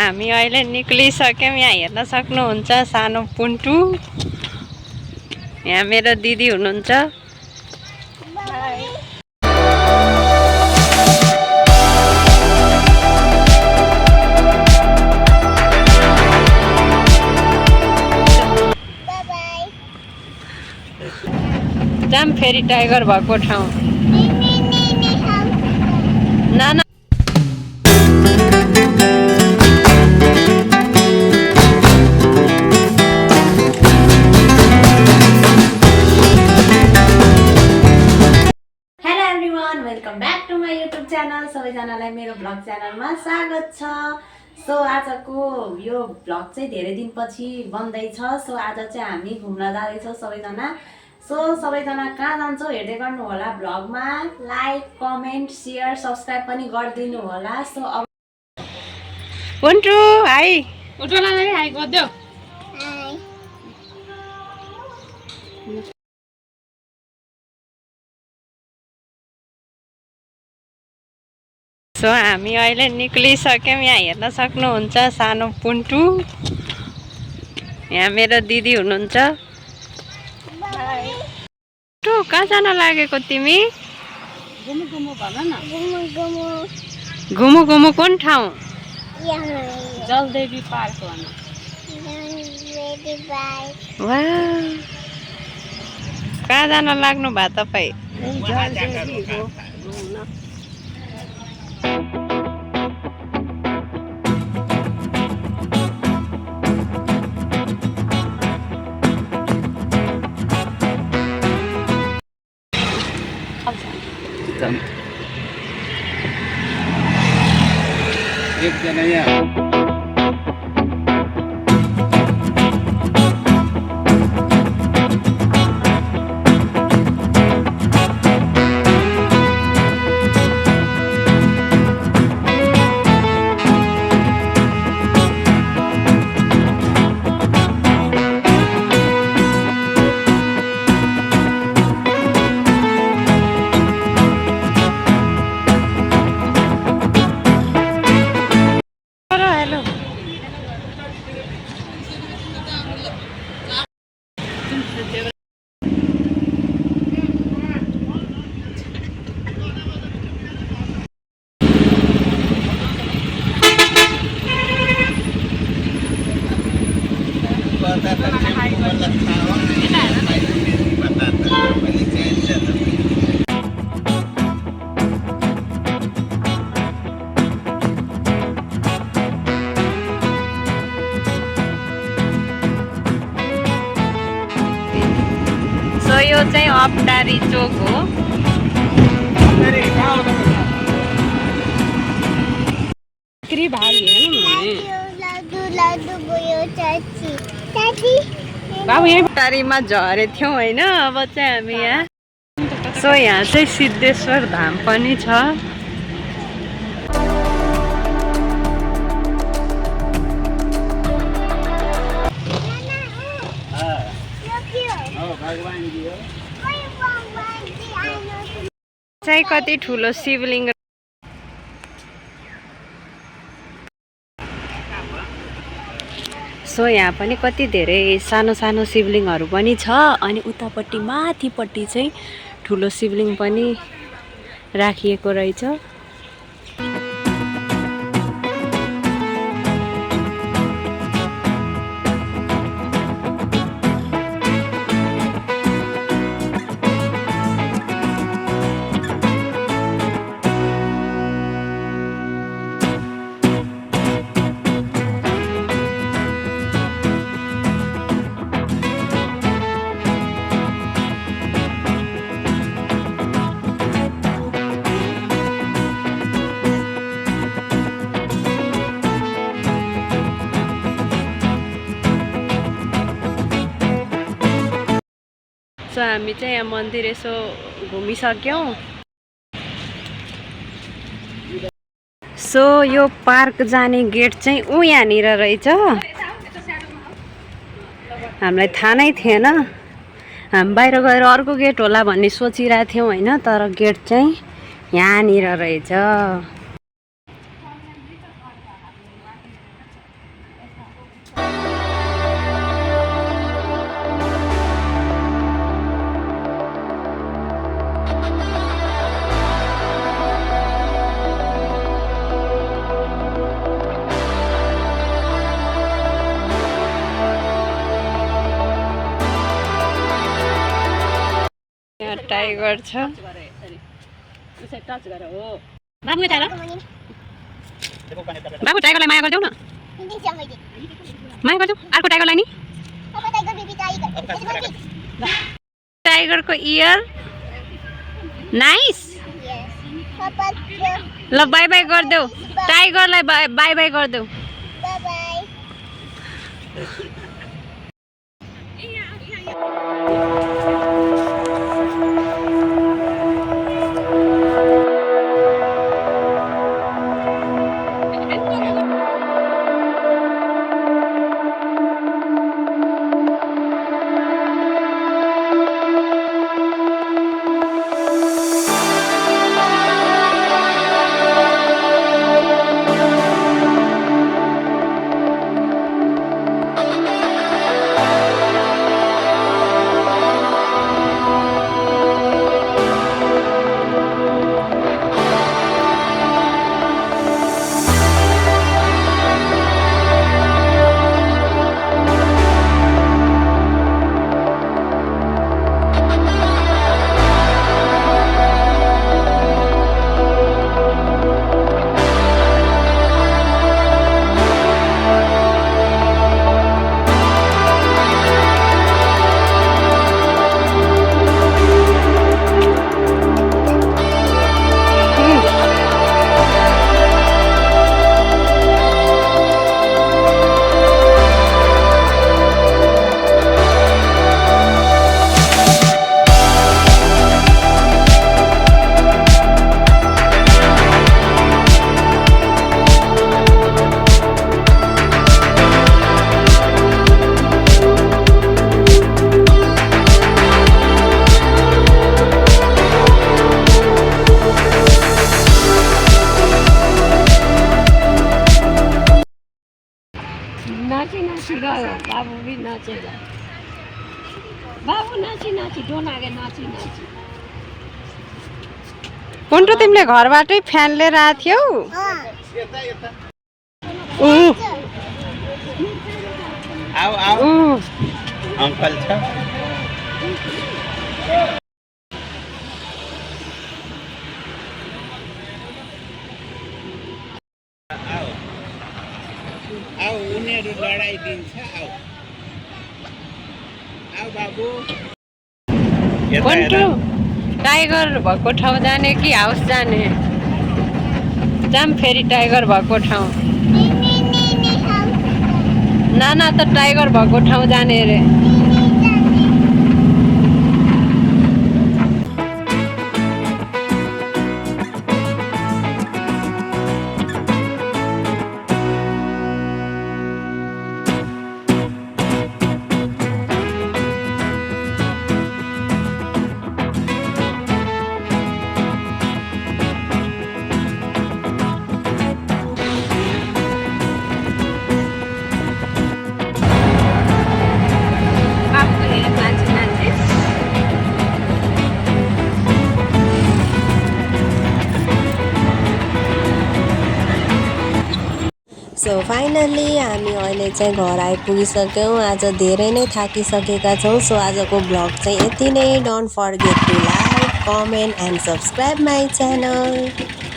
हामी अहिले निक्लिसक्यौँ। यहाँ हेर्न सक्नुहुन्छ सानो पुन्टु। यहाँ मेरो दिदी हुनुहुन्छ। जाम फेरि टाइगर भएको ठाउँ। नाना welcome back to my YouTube channel. सबैजनालाई मेरो ब्लग च्यानलमा स्वागत छ। सो आजको यो ब्लग चाहिँ धेरै दिनपछि बन्दैछ। सो आज चाहिँ हामी घुम्न जाँदैछौँ सबैजना। सो सबैजना कहाँ जान्छौँ हेर्दै गर्नु होला। ब्लगमा लाइक कमेन्ट सेयर सब्सक्राइब पनि गरिदिनु होला। सो अब पुन्टु हाई उठोलाले हाई गर्दियो। सो हामी अहिले निक्लिसक्यौँ। यहाँ हेर्न सक्नुहुन्छ सानो पुन्टु। यहाँ मेरो दिदी हुनुहुन्छ। पुन्टु कहाँ जान लागेको तिमी? घुमु घुमु भन न। घुमु घुमु कुन ठाउँ? जलदेवी पार्क भन। वाह कहाँ जान लाग्नु भयो तपाईँ? एकजना यहाँ सो यो चाहिँ अप्टारी चोक हो। अप्टारीमा झरे थियौँ होइन। अब चाहिँ हामी यहाँ सो यहाँ चाहिँ सिद्धेश्वर धाम पनि छ। चाहिँ कति ठुलो शिवलिङ्ग। सो यहाँ पनि कति धेरै सानो सानो शिवलिङ्गहरू पनि छ। अनि उतापट्टि माथिपट्टि चाहिँ ठुलो शिवलिङ्ग पनि राखिएको रहेछ। सो हामी चाहिँ यहाँ मन्दिर यसो घुमिसक्यौँ। सो यो पार्क जाने गेट चाहिँ यहाँनिर रहेछ। हामीलाई थाहा नै थिएन। हामी बाहिर गएर अर्को गेट होला भन्ने सोचिरहेको थियौँ होइन। तर गेट चाहिँ यहाँनिर रहेछ। टाइगर छ टच गर हो बाबु यता हेर बाबु टाइगरलाई माया गर्देऊ न माया गर्देऊ अर्को टाइगरलाई नि टाइगरको इयर नाइस ल बाई बाई गरिदेऊ टाइगरलाई बाई बाई गरिदेऊ नाची नाची गयो बाबु भी नाचेगा बाबु नाची नाची डोनागे नाची नाची पुन्टु तिमीले घरबाटै फ्यान लिएर आएको थियौ आओ आओ अंकल छ आओ उनीहरू लडाइदिन्छ आओ आओ बाबु पुन्टु टाइगर भएको ठाउँ जाने कि हाउस जाने जाम फेरि टाइगर भएको ठाउँ नाना त टाइगर भएको ठाउँ जाने अरे सो फाइनल्ली हामी अहिले चाहिँ घर आइपुगिसक्यौँ आज धेरै नै थाकिसकेका छौँ सो आजको भ्लग चाहिँ यति नै don't forget to like comment and subscribe my channel